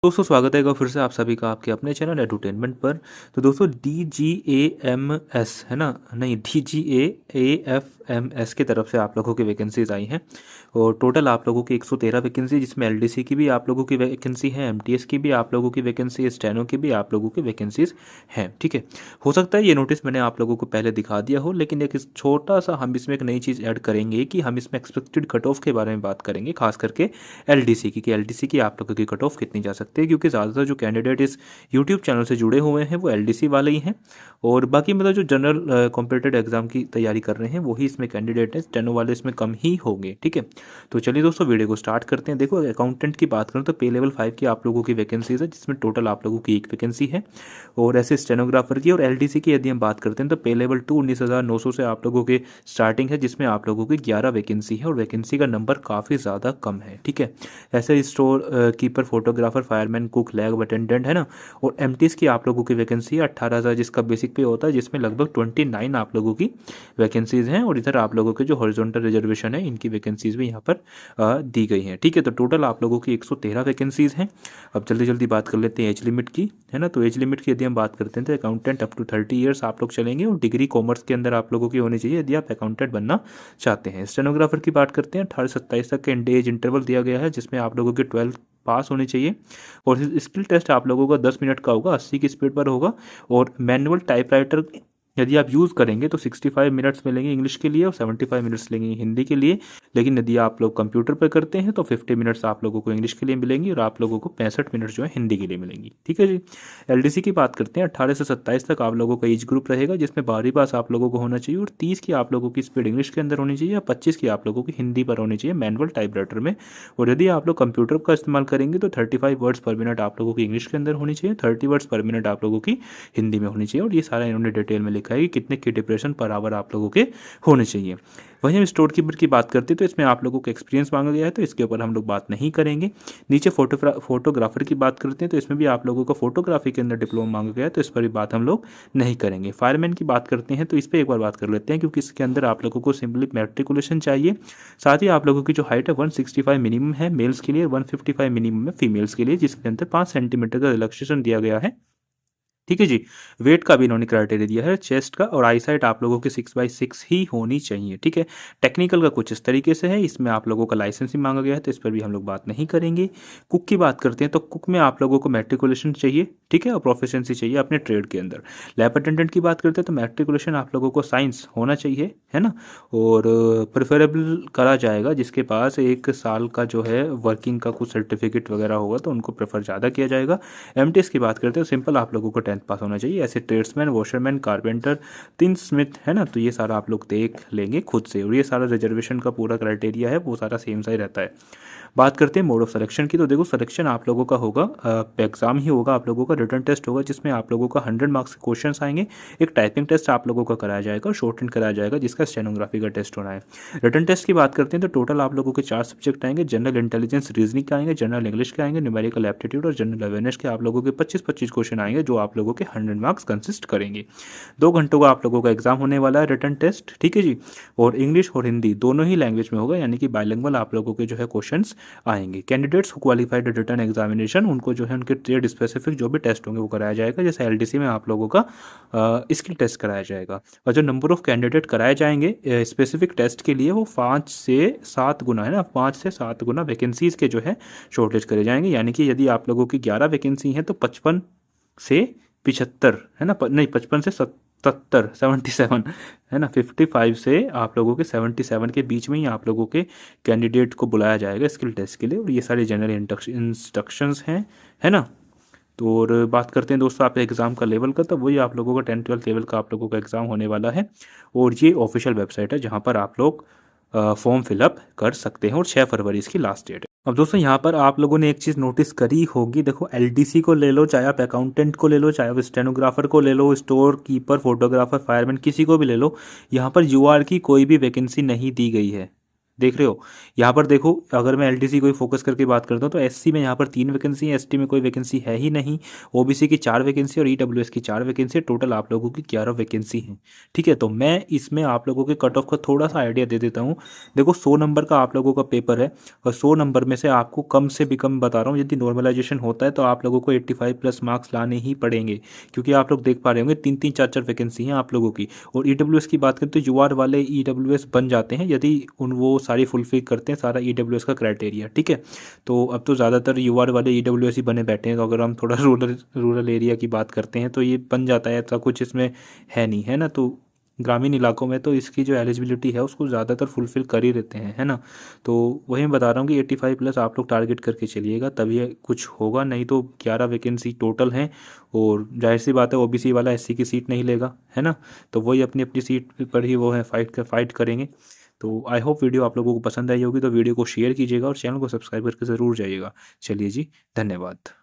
दोस्तों स्वागत है एक बार फिर से आप सभी का आपके अपने चैनल एडुटेनमेंट पर। तो दोस्तों DGAMS है ना, नहीं DGAAFMS की तरफ से आप लोगों की वैकेंसीज आई हैं और टोटल आप लोगों की 113 वैकेंसी, जिसमें LDC की भी आप लोगों की वैकेंसी है, MTS की भी आप लोगों की वैकेंसी है, स्टेनो की भी आप लोगों की वैकेंसीज हैं। ठीक है, हो सकता है ये नोटिस मैंने आप लोगों को पहले दिखा दिया हो, लेकिन एक छोटा सा हम इसमें एक नई चीज़ ऐड करेंगे कि हम इसमें एक्सपेक्टेड कट ऑफ के बारे में बात करेंगे, खास करके LDC की, कि LDC की आप लोगों की कट ऑफ कितनी जा सकती है, क्योंकि ज़्यादातर जो कैंडिडेट इस यूट्यूब चैनल से जुड़े हुए हैं वो LDC वाले ही हैं और बाकी मतलब जो जनरल कॉम्पिटिटिव एग्जाम की तैयारी कर रहे हैं वही इसमें कैंडिडेट हैं, स्टेनो वाले इसमें कम ही होंगे। ठीक है, तो चलिए दोस्तों वीडियो को स्टार्ट करते हैं। देखो, अकाउंटेंट की बात करूँ तो पे लेवल 5 की आप लोगों की वैकेंसीज है, जिसमें टोटल आप लोगों की एक वैकेंसी है। और ऐसे स्टेनोग्राफर की और LDC की यदि हम बात करते हैं तो पे लेवल 2 19,900 से आप लोगों के स्टार्टिंग है, जिसमें आप लोगों की 11 वैकेंसी है और वैकेंसी का नंबर काफ़ी ज़्यादा कम है। ठीक है, ऐसे store keeper, photographer, fireman, cook, lab attendant है ना। और MTS की आप लोगों की वैकेंसी है 18,000, जिसका बेसिक पे होता है, जिसमें लगभग 29 आप लोगों की वैकेंसीज हैं। और इधर आप लोगों के जो हॉरिजॉन्टल रिजर्वेशन है, इनकी वैकेंसीज भी यहाँ पर दी गई हैं। ठीक है, तो टोटल आप लोगों की 113 वैकेंसीज हैं। अब जल्दी जल्दी बात कर लेते हैं एज लिमिट की, है ना। तो एज लिमिट की यदि हम बात करते हैं तो अकाउंटेंट अप टू 30 ईयर्स आप लोग चलेंगे और डिग्री कॉमर्स के अंदर आप लोगों की होनी चाहिए यदि आप अकाउंटेंट बनना चाहते हैं। स्टेनोग्राफर की बात करते हैं 18 से 27 तक के एज इंटरवल दिया गया है, जिसमें आप लोगों की 12 पास होनी चाहिए। और स्किल टेस्ट आप लोगों का 10 मिनट का होगा, 80 की स्पीड पर होगा। और मैनुअल टाइपराइटर यदि आप यूज़ करेंगे तो 65 मिनट्स मिलेंगे इंग्लिश के लिए और 75 मिनट्स लेंगे हिंदी के लिए। लेकिन यदि आप लोग कंप्यूटर पर करते हैं तो 50 मिनट्स आप लोगों को इंग्लिश के लिए मिलेंगी और आप लोगों को 65 मिनट जो है हिंदी के लिए मिलेंगी। ठीक है जी। LDC की बात करते हैं 18 से 27 तक आप लोगों का एज ग्रुप रहेगा, जिसमें 12वीं पास आप लोगों को होना चाहिए और 30 की आप लोगों की स्पीड इंग्लिश के अंदर होनी चाहिए और 25 की आप लोगों की हिंदी पर होनी चाहिए मैनुअल टाइपराइटर में। और यदि आप लोग कंप्यूटर का इस्तेमाल करेंगे तो 35 वर्ड्स पर मिनट आप लोगों की इंग्लिश के अंदर होनी चाहिए, 30 वर्ड्स पर मिनट आप लोगों की हिंदी में होनी चाहिए। और ये सारा इन्होंने डिटेल में लिखा है कि कितने की डिप्रेशन पर आवर आप लोगों के होने चाहिए। वहीं हम स्टोर कीपर की बात करते हैं तो इसमें आप लोगों को एक्सपीरियंस मांगा गया है, तो इसके ऊपर हम लोग बात नहीं करेंगे। नीचे फोटोग्राफर की बात करते हैं तो इसमें भी आप लोगों को फोटोग्राफी के अंदर डिप्लोमा मांगा गया है, तो इस पर भी बात हम लोग नहीं करेंगे। फायरमैन की बात करते हैं तो इस पर एक बार बात कर लेते हैं, क्योंकि इसके अंदर आप लोगों को सिंपली मैट्रिकुलेशन चाहिए। साथ ही आप लोगों की जो हाइट है 165 मिनिमम है मेल्स के लिए, 155 मिनिमम है फीमेल्स के लिए, जिसके अंदर 5 सेंटीमीटर का रिलैक्सेशन दिया गया है। ठीक है जी। वेट का भी इन्होंने क्राइटेरिया दिया है, चेस्ट का और आई साइट आप लोगों की 6/6 ही होनी चाहिए। ठीक है, टेक्निकल का कुछ इस तरीके से है, इसमें आप लोगों का लाइसेंस भी मांगा गया है, तो इस पर भी हम लोग बात नहीं करेंगे। कुक की बात करते हैं तो कुक में आप लोगों को मैट्रिकुलेशन चाहिए, ठीक है, और प्रोफिशिएंसी चाहिए अपने ट्रेड के अंदर। लैब अटेंडेंट की बात करते हैं तो मैट्रिकुलेशन आप लोगों को साइंस होना चाहिए, है ना। और प्रेफरेबल करा जाएगा जिसके पास 1 साल का जो है वर्किंग का कुछ सर्टिफिकेट वगैरह होगा, तो उनको प्रेफर ज़्यादा किया जाएगा। MTS की बात करते हैं सिंपल आप लोगों को 10th पास होना चाहिए। ऐसे ट्रेड्समैन, वॉशरमैन, कारपेंटर, तिन स्मिथ, है ना, तो ये सारा आप लोग देख लेंगे खुद से। और ये सारा रिजर्वेशन का पूरा क्राइटेरिया है, वो सारा सेम सा ही रहता है। बात करते हैं मोड ऑफ सिलेक्शन की, तो देखो सिलेक्शन आप लोगों का होगा एग्जाम ही होगा, आप लोगों का रिटर्न टेस्ट होगा, जिसमें आप लोगों का 100 मार्क्स के क्वेश्चन आएंगे। एक टाइपिंग टेस्ट आप लोगों का कराया जाएगा, शॉर्ट हैंड कराया जाएगा, जिसका स्टेनोग्राफी का टेस्ट होना है। रिटर्न टेस्ट की बात करते हैं तो टोटल आप लोगों के 4 सब्जेक्ट आएंगे, जनरल इंटेलिजेंस रीजनिंग के आएंगे, जनरल इंग्लिश के आएंगे, न्यूमेरिकल एप्टीट्यूड और जनरल अवेयरनेस के आप लोगों के 25-25 क्वेश्चन आएंगे, जो आप लोगों के 100 मार्क्स कंसिस्ट करेंगे। 2 घंटों का आप लोगों का एग्जाम होने वाला है, रिटर्न टेस्ट, ठीक है जी। और इंग्लिश और हिंदी दोनों ही लैंग्वेज में होगा, यानी कि बाइलिंगुअल आप लोगों के जो है क्वेश्चंस आएंगे। Candidates who qualified return examination, उनको जो है उनके ट्रेड स्पेसिफिक जो भी टेस्ट होंगे वो कराया जाएगा, जैसे LDC में आप लोगों का स्किल टेस्ट कराया जाएगा। और जो नंबर ऑफ कैंडिडेट कराए जाएंगे स्पेसिफिक टेस्ट के लिए, वो 5 से 7 गुना, है ना, 5 से 7 गुना वैकेंसीज के जो है शॉर्टेज करे जाएंगे। यानी कि यदि आप लोगों की 11 वैकेंसी हैं तो 55 से 75, है ना, नहीं 55 से 77, 77, है ना, 55 से आप लोगों के 77 के बीच में ही आप लोगों के कैंडिडेट को बुलाया जाएगा स्किल टेस्ट के लिए। और ये सारे जनरल इंस्ट्रक्शंस हैं, है ना। तो और बात करते हैं दोस्तों आप एग्ज़ाम का लेवल का, तो वही आप लोगों का 10th-12th लेवल का आप लोगों का एग्ज़ाम होने वाला है। और ये ऑफिशियल वेबसाइट है जहाँ पर आप लोग फॉर्म फिलअप कर सकते हैं और 6 फरवरी इसकी लास्ट डेट है। अब दोस्तों यहाँ पर आप लोगों ने एक चीज़ नोटिस करी होगी, देखो LDC को ले लो, चाहे आप अकाउंटेंट को ले लो, चाहे आप स्टेनोग्राफर को ले लो, स्टोर कीपर, फोटोग्राफर, फायरमैन, किसी को भी ले लो, यहाँ पर UR की कोई भी वैकेंसी नहीं दी गई है। देख रहे हो, यहाँ पर देखो, अगर मैं एलटीसी को ही फोकस करके बात करता हूँ तो एससी में यहाँ पर 3 वैकेंसी है, एसटी में कोई वैकेंसी है ही नहीं, ओबीसी की 4 वैकेंसी और ईडब्ल्यूएस की 4 वैकेंसी, टोटल आप लोगों की 11 वैकेंसी हैं। ठीक है, तो मैं इसमें आप लोगों के कट ऑफ का थोड़ा सा आइडिया दे देता हूँ। देखो 100 नंबर का आप लोगों का पेपर है और 100 नंबर में से आपको कम से भी कम बता रहा हूँ, यदि नॉर्मलाइजेशन होता है तो आप लोगों को 85 प्लस मार्क्स लाने ही पड़ेंगे, क्योंकि आप लोग देख पा रहे होंगे 3-3 4-4 वैकेंसी हैं आप लोगों की। और ईडब्ल्यूएस की बात करें तो यूआर वाले ईडब्ल्यूएस बन जाते हैं यदि उन वो सारी फुलफिल करते हैं सारा ईडब्ल्यूएस का क्राइटेरिया। ठीक है, तो अब तो ज़्यादातर यूआर वाले ईडब्ल्यूएस ही बने बैठे हैं, तो अगर हम थोड़ा रूरल एरिया की बात करते हैं तो ये बन जाता है, ऐसा कुछ इसमें है नहीं, है ना। तो ग्रामीण इलाकों में तो इसकी जो एलिजिबिलिटी है उसको ज़्यादातर फुलफिल कर ही देते हैं, है ना। तो वही मैं बता रहा हूँ कि 85 प्लस आप लोग टारगेट करके चलिएगा, तभी कुछ होगा, नहीं तो 11 वैकेंसी टोटल हैं। और जाहिर सी बात है ओबीसी वाला एससी की सीट नहीं लेगा, है ना। तो वही अपनी अपनी सीट पर ही वो है फाइट करेंगे। तो आई होप वीडियो आप लोगों को पसंद आई होगी, तो वीडियो को शेयर कीजिएगा और चैनल को सब्सक्राइब करके ज़रूर जाइएगा। चलिए जी, धन्यवाद।